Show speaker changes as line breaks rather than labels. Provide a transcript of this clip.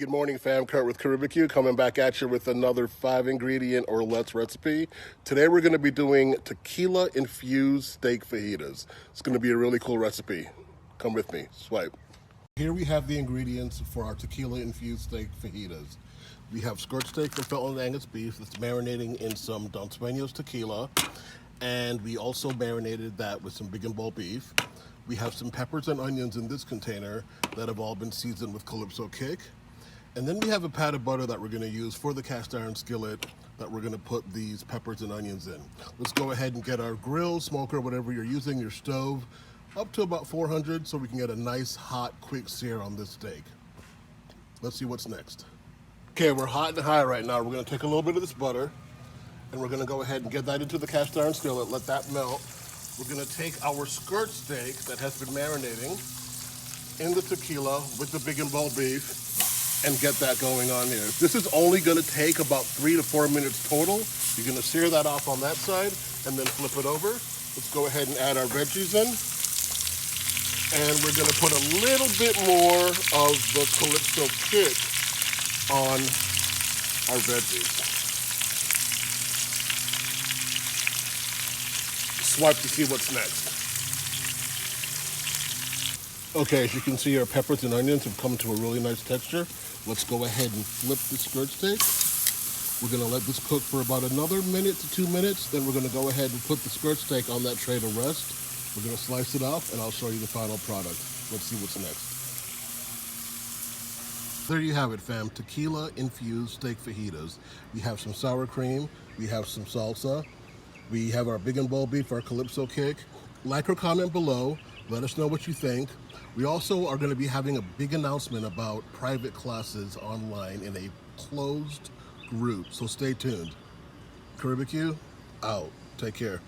Good morning, fam. Kurt with Caribeque coming back at you with another 5-ingredient or less recipe. Today we're going to be doing tequila infused steak fajitas. It's going to be a really cool recipe. Come with me. Swipe. Here we have the ingredients for our tequila infused steak fajitas. We have skirt steak from Felton Angus beef that's marinating in some Don Sueños tequila, and we also marinated that with some big and bold beef. We have some peppers and onions in this container that have all been seasoned with Calypso Kick. And then we have a pat of butter that we're going to use for the cast iron skillet that we're going to put these peppers and onions in. Let's go ahead and get our grill, smoker, whatever you're using, your stove, up to about 400 so we can get a nice, hot, quick sear on this steak. Let's see what's next. Okay, we're hot and high right now. We're going to take a little bit of this butter and we're going to go ahead and get that into the cast iron skillet, let that melt. We're going to take our skirt steak that has been marinating in the tequila with the big and bold beef and get that going on here. This is only going to take about 3 to 4 minutes total. You're going to sear that off on that side and then flip it over. Let's go ahead and add our veggies in. And we're going to put a little bit more of the Calypso Kick on our veggies. Swipe to see what's next. Okay, as you can see, our peppers and onions have come to a really nice texture. Let's go ahead and flip the skirt steak. We're going to let this cook for about another minute to 2 minutes. Then we're going to go ahead and put the skirt steak on that tray to rest. We're going to slice it off, and I'll show you the final product. Let's see what's next. There you have it, fam. Tequila infused steak fajitas. We have some sour cream. We have some salsa. We have our big and bold beef, our Calypso Kick. Like or comment below. Let us know what you think. We also are going to be having a big announcement about private classes online in a closed group, so stay tuned. Caribeque, out. Take care.